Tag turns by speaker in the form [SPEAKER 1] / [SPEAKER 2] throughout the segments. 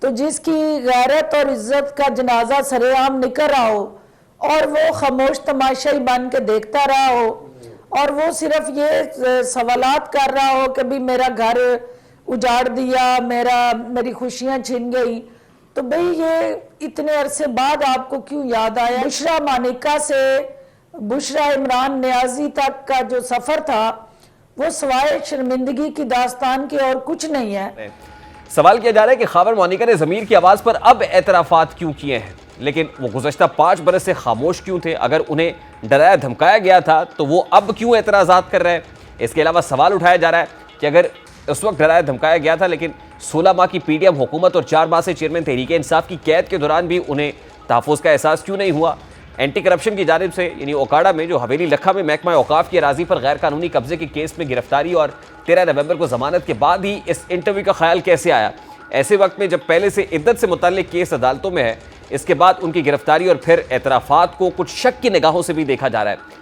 [SPEAKER 1] تو جس کی غیرت اور عزت کا جنازہ سر عام نکل رہا ہو اور وہ خاموش تماشائی بن کے دیکھتا رہا ہو اور وہ صرف یہ سوالات کر رہا ہو کہ بھی میرا گھر اجاڑ دیا، میری خوشیاں چھن گئی، تو بھئی یہ اتنے عرصے بعد آپ کو کیوں یاد آیا؟ بشرا مانیکا سے بشرا عمران نیازی تک کا جو سفر تھا وہ سوائے شرمندگی کی داستان کے اور کچھ نہیں ہے۔
[SPEAKER 2] سوال کیا جا رہا ہے کہ خاور مانیکا نے ضمیر کی آواز پر اب اعترافات کیوں کیے ہیں، لیکن وہ گزشتہ 5 برس سے خاموش کیوں تھے؟ اگر انہیں ڈرایا دھمکایا گیا تھا تو وہ اب کیوں اعتراضات کر رہے ہیں؟ اس کے علاوہ سوال اٹھایا جا رہا ہے کہ اگر اس وقت ڈرایا دھمکایا گیا تھا لیکن 16 ماہ کی پی ڈی ایم حکومت اور 4 ماہ سے چیئرمین تحریک انصاف کی قید کے دوران بھی انہیں تحفظ کا احساس کیوں نہیں ہوا؟ اینٹی کرپشن کی جانب سے یعنی اوکاڑا میں جو حویلی لکھا میں محکمہ اوقاف کی اراضی پر غیر قانونی قبضے کے کیس میں گرفتاری اور 13 نومبر کو ضمانت کے بعد ہی اس انٹرویو کا خیال کیسے آیا؟ ایسے وقت میں جب پہلے سے عدت سے متعلق کیس عدالتوں میں ہے، اس کے بعد ان کی گرفتاری اور پھر اعترافات کو کچھ شک کی نگاہوں سے بھی دیکھا جا رہا ہے۔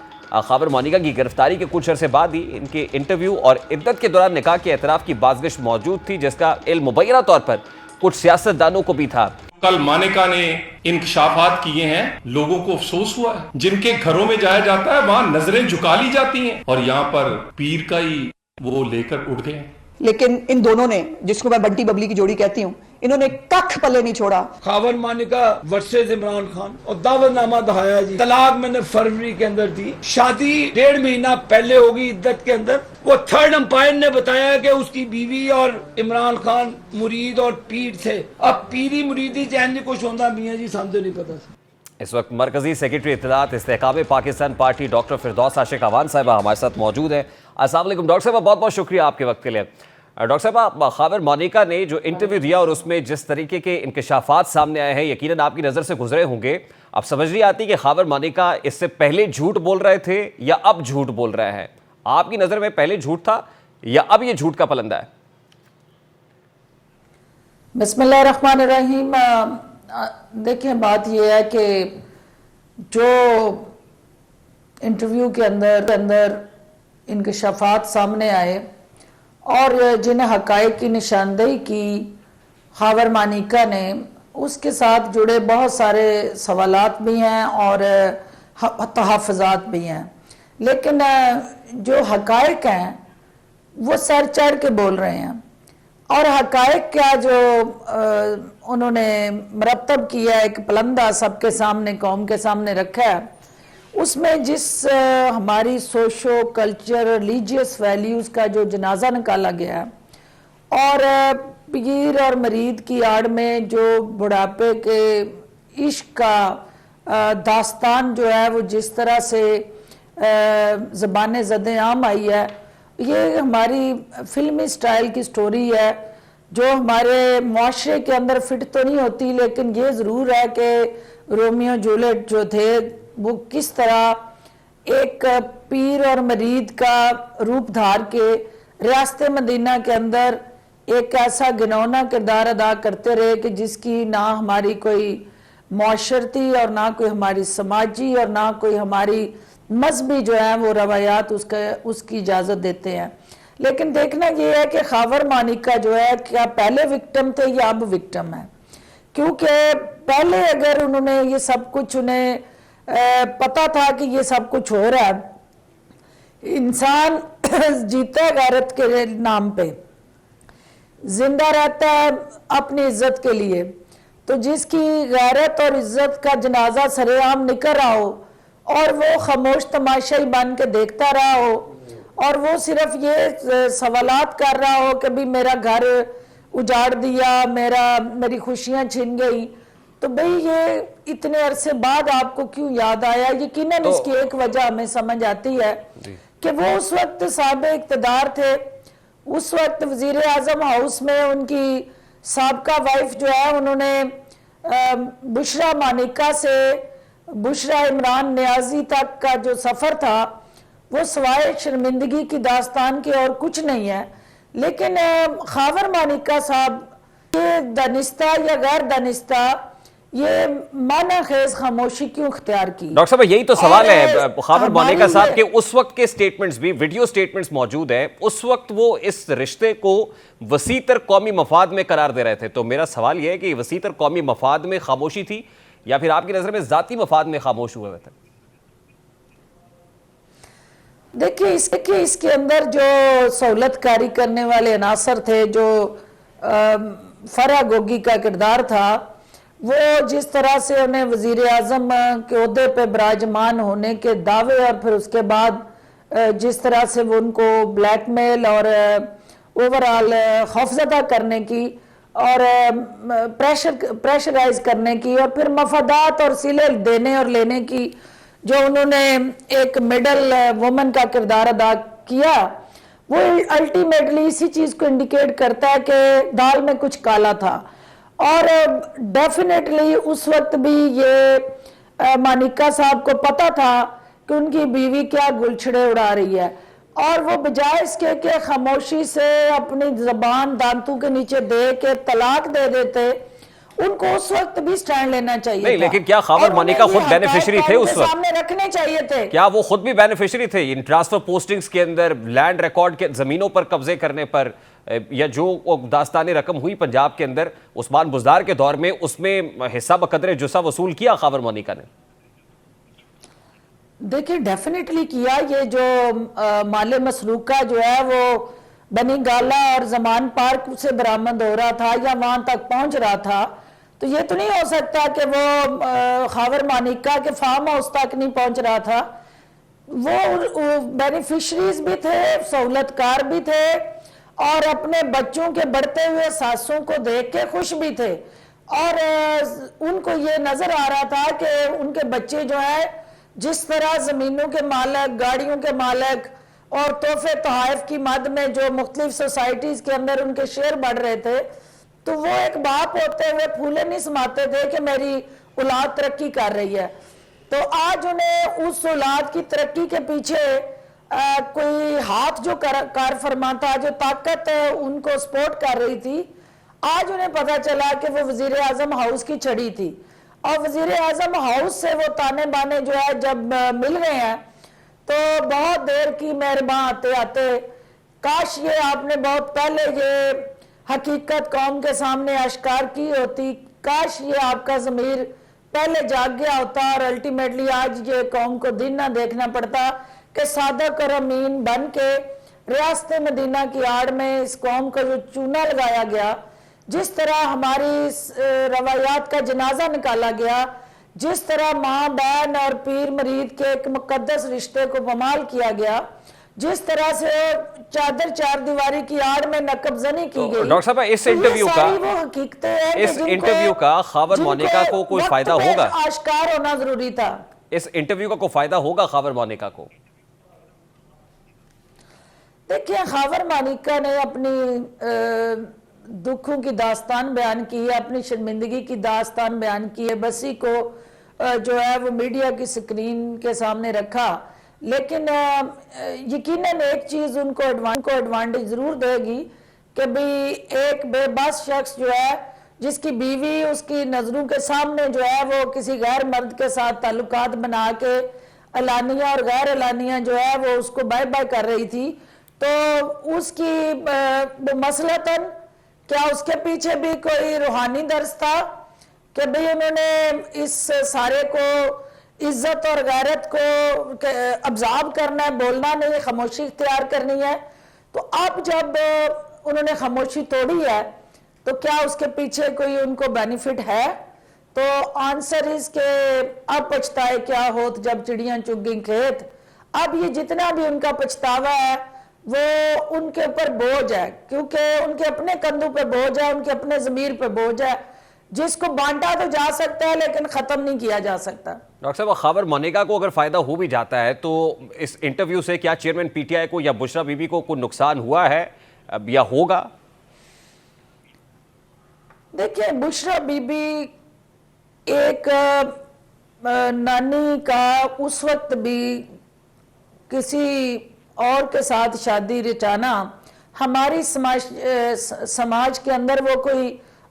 [SPEAKER 2] خاور مانیکا کی گرفتاری کے کچھ عرصے بعد ہی ان کے انٹرویو اور عدت کے دوران نکاح کے اعتراف کی بازگشت موجود تھی، جس کا علم مبینہ طور پر کچھ سیاستدانوں کو بھی تھا۔
[SPEAKER 3] کل مانیکا نے انکشافات کیے ہیں، لوگوں کو افسوس ہوا ہے، جن کے گھروں میں جایا جاتا ہے وہاں نظریں جھکا لی جاتی ہیں اور یہاں پر پیر کا ہی وہ لے کر اٹھ گئے ہیں۔
[SPEAKER 4] لیکن ان دونوں نے، جس کو میں بنٹی ببلی کی جوڑی کہتی ہوں، انہوں نے ککھ پلے نہیں چھوڑا۔
[SPEAKER 5] خاور مانیکا ورسز عمران خان اور دعوت نامہ دہایا جی، طلاق میں نے فروری کے اندر دی، شادی 1.5 مہینہ پہلے ہوگی عدت کے اندر۔ وہ تھرڈ امپائر نے بتایا کہ اس کی بیوی اور عمران خان مرید اور پیر تھے۔ اب پیری مریدی چین کچھ ہوندہ میاں جی سامنے نہیں پتا۔
[SPEAKER 2] اس وقت مرکزی سیکرٹری اطلاعات استحکام پاکستان پارٹی ڈاکٹر فردوس عاشق اعوان صاحبہ ہمارے ساتھ موجود ہیں۔ السلام علیکم ڈاکٹر صاحبہ، بہت بہت شکریہ آپ کے وقت کے لیے۔ ڈاکٹر صاحبہ، خاور مانیکا نے جو انٹرویو دیا اور اس میں جس طریقے کے انکشافات سامنے آئے ہیں، یقیناً آپ کی نظر سے گزرے ہوں گے۔ اب سمجھ نہیں آتی کہ خاور مانیکا اس سے پہلے جھوٹ بول رہے تھے یا اب جھوٹ بول رہے ہیں؟ آپ کی نظر میں پہلے جھوٹ تھا یا اب یہ جھوٹ کا پلندہ ہے؟
[SPEAKER 1] بسم اللہ الرحمن الرحیم۔ دیکھیں، بات یہ ہے کہ جو انٹرویو کے اندر انکشافات سامنے آئے اور جنہیں حقائق کی نشاندہی کی خاور مانیکا نے، اس کے ساتھ جڑے بہت سارے سوالات بھی ہیں اور تحفظات بھی ہیں، لیکن جو حقائق ہیں وہ سر چڑھ کے بول رہے ہیں۔ اور حقائق کیا جو انہوں نے مرتب کیا، ایک پلندہ سب کے سامنے، قوم کے سامنے رکھا ہے، اس میں جس ہماری سوشو کلچر ریلیجیس ویلیوز کا جو جنازہ نکالا گیا ہے اور پیر اور مرید کی آڑ میں جو بڑھاپے کے عشق کا داستان جو ہے وہ جس طرح سے زبان زد عام آئی ہے، یہ ہماری فلمی سٹائل کی سٹوری ہے جو ہمارے معاشرے کے اندر فٹ تو نہیں ہوتی، لیکن یہ ضرور ہے کہ رومیو جولیٹ جو تھے وہ کس طرح ایک پیر اور مرید کا روپ دھار کے ریاست مدینہ کے اندر ایک ایسا گنونا کردار ادا کرتے رہے کہ جس کی نہ ہماری کوئی معاشرتی اور نہ کوئی ہماری سماجی اور نہ کوئی ہماری مذہبی جو ہے وہ روایات اس کی اجازت دیتے ہیں۔ لیکن دیکھنا یہ ہے کہ خاور مانیکا جو ہے کیا پہلے وکٹم تھے یا اب وکٹم ہے، کیونکہ پہلے اگر انہوں نے یہ سب کچھ انہیں پتا تھا کہ یہ سب کچھ ہو رہا ہے، انسان جیتا ہے غیرت کے نام پہ، زندہ رہتا ہے اپنی عزت کے لیے، تو جس کی غیرت اور عزت کا جنازہ سر عام نکل رہا ہو اور وہ خاموش تماشائی بن کے دیکھتا رہا ہو اور وہ صرف یہ سوالات کر رہا ہو کہ بھی میرا گھر اجاڑ دیا، میری خوشیاں چھن گئی، تو بھئی یہ اتنے عرصے بعد آپ کو کیوں یاد آیا؟ یقیناً اس کی ایک وجہ ہمیں سمجھ آتی ہے کہ وہ اس وقت صاحب اقتدار تھے، اس وقت وزیر اعظم ہاؤس میں ان کی سابقہ وائف جو ہے انہوں نے بشرا مانیکا سے بشرا عمران نیازی تک کا جو سفر تھا وہ سوائے شرمندگی کی داستان کے اور کچھ نہیں ہے۔ لیکن خاور مانیکا صاحب یہ دانستہ یا غیر دانستہ یہ معنی خیز خاموشی کیوں اختیار کی؟
[SPEAKER 2] ڈاکٹر صاحب یہی تو سوال ہے خاور مونیکا صاحب کے اس وقت کے سٹیٹمنٹس بھی ویڈیو سٹیٹمنٹس موجود ہیں، اس وقت وہ اس رشتے کو وسیع تر قومی مفاد میں قرار دے رہے تھے، تو میرا سوال یہ ہے کہ وسیع تر قومی مفاد میں خاموشی تھی یا پھر آپ کی نظر میں ذاتی مفاد میں خاموش ہوئے تھے؟
[SPEAKER 1] دیکھیے اس کے اندر جو سہولت کاری کرنے والے عناصر تھے، جو فرح گوگی کا کردار تھا، وہ جس طرح سے انہیں وزیر اعظم کے عہدے پہ براجمان ہونے کے دعوے اور پھر اس کے بعد جس طرح سے وہ ان کو بلیک میل اور اوورآل خوفزدہ کرنے کی اور پریشرائز کرنے کی اور پھر مفادات اور سلے دینے اور لینے کی جو انہوں نے ایک مڈل وومن کا کردار ادا کیا، وہ الٹیمیٹلی اسی چیز کو انڈیکیٹ کرتا ہے کہ دال میں کچھ کالا تھا۔ اور ڈیفینیٹلی اس وقت بھی یہ مانیکا صاحب کو پتا تھا کہ ان کی بیوی کیا گلچھڑے اڑا رہی ہے، اور وہ بجائے اس کے کہ خاموشی سے اپنی زبان دانتوں کے نیچے دے کے طلاق دے دیتے، ان کو اس وقت بھی سٹینڈ لینا چاہیے تھا۔
[SPEAKER 2] نہیں، لیکن کیا خاور مونیکا خود بینیفیشری تھے اس وقت؟
[SPEAKER 1] سامنے رکھنے چاہیے تھے۔
[SPEAKER 2] کیا وہ خود بھی بینیفیشری تھے ان ٹرانسفر پوسٹنگز کے اندر، لینڈ ریکارڈ کے زمینوں پر قبضے کرنے پر، یا جو داستانی رقم ہوئی پنجاب کے اندر عثمان بزدار کے دور میں، اس میں حصہ بقدر جسہ وصول کیا خاور مونیکا نے؟
[SPEAKER 1] دیکھیں ڈیفینیٹلی کیا۔ یہ جو مال مسروقہ جو ہے وہ بنی گالا اور زمان پارک سے برآمد ہو رہا تھا یا وہاں تک پہنچ رہا تھا، تو یہ تو نہیں ہو سکتا کہ وہ خاور مونیکا کے فارم ہاؤس تک نہیں پہنچ رہا تھا۔ وہ بینیفیشریز بھی تھے، سہولت کار بھی تھے، اور اپنے بچوں کے بڑھتے ہوئے ساسوں کو دیکھ کے خوش بھی تھے، اور ان کو یہ نظر آ رہا تھا کہ ان کے بچے جو ہیں جس طرح زمینوں کے مالک، گاڑیوں کے مالک اور تحفے تحائف کی مد میں جو مختلف سوسائٹیز کے اندر ان کے شیئر بڑھ رہے تھے، تو وہ ایک باپ ہوتے ہوئے پھولے نہیں سماتے تھے کہ میری اولاد ترقی کر رہی ہے۔ تو آج انہیں اس اولاد کی ترقی کے پیچھے کوئی ہاتھ جو کار فرما تھا، جو طاقت ان کو سپورٹ کر رہی تھی، آج انہیں پتا چلا کہ وہ وزیر اعظم ہاؤس کی چھڑی تھی، اور وزیر اعظم ہاؤس سے وہ تانے بانے جو ہے جب مل رہے ہیں تو بہت دیر کی مہرباں آتے آتے کاش یہ آپ نے بہت پہلے یہ حقیقت قوم کے سامنے اشکار کی ہوتی، کاش یہ آپ کا ضمیر پہلے جاگ گیا ہوتا، اور الٹیمیٹلی آج یہ قوم کو دن نہ دیکھنا پڑتا کہ صادق اور امین بن کے ریاست مدینہ کی آڑ میں اس قوم کا جو چونا لگایا گیا، جس طرح ہماری روایات کا جنازہ نکالا گیا، جس طرح ماں بہن اور پیر مرید کے ایک مقدس رشتے کو پامال کیا گیا، جس طرح سے چادر چار دیواری کی آڑ میں نقب زنی کی گئی۔
[SPEAKER 2] ڈاکٹر صاحب اس انٹرویو کا خاور مونیکا کو کوئی فائدہ ہوگا؟
[SPEAKER 1] آشکار ہونا ضروری تھا۔
[SPEAKER 2] اس انٹرویو کا کوئی فائدہ ہوگا خاور مونیکا کو؟
[SPEAKER 1] دیکھیں خاور مونیکا نے اپنی دکھوں کی داستان بیان کی ہے، اپنی شرمندگی کی داستان بیان کی ہے، بسی کو جو ہے وہ میڈیا کی سکرین کے سامنے رکھا، لیکن یقیناً ایک چیز ان کو ایڈوانٹیج ضرور دے گی کہ بھی ایک بے بس شخص جو ہے جس کی بیوی اس کی نظروں کے سامنے جو ہے وہ کسی غیر مرد کے ساتھ تعلقات بنا کے اعلانیہ اور غیر اعلانیہ جو ہے وہ اس کو بائے بائے کر رہی تھی، تو اس کی مثلاً کیا اس کے پیچھے بھی کوئی روحانی درس تھا کہ بھئی انہوں نے اس سارے کو عزت اور غیرت کو ابزاب کرنا ہے، بولنا نہیں، خاموشی اختیار کرنی ہے؟ تو اب جب انہوں نے خاموشی توڑی ہے تو کیا اس کے پیچھے کوئی ان کو بینیفٹ ہے؟ تو آنسر اس کے اب پچھتائے کیا ہوت جب چڑیاں چگ گئیں کھیت۔ اب یہ جتنا بھی ان کا پچھتاوا ہے وہ ان کے اوپر بوجھ ہے، کیونکہ ان کے اپنے کندھوں پہ بوجھ ہے، ان کے اپنے ضمیر پہ بوجھ ہے، جس کو بانٹا تو جا سکتا ہے لیکن ختم نہیں کیا جا سکتا۔
[SPEAKER 2] ڈاکٹر صاحب خاور مونیکا کو اگر فائدہ ہو بھی جاتا ہے تو اس انٹرویو سے کیا چیئرمین پی ٹی آئی کو یا بشرا بی بی کو کوئی نقصان ہوا ہے یا ہوگا؟
[SPEAKER 1] دیکھیں بشرا بی بی ایک نانی کا اس وقت بھی کسی اور کے ساتھ شادی رچانا ہماری سماج کے اندر وہ کوئی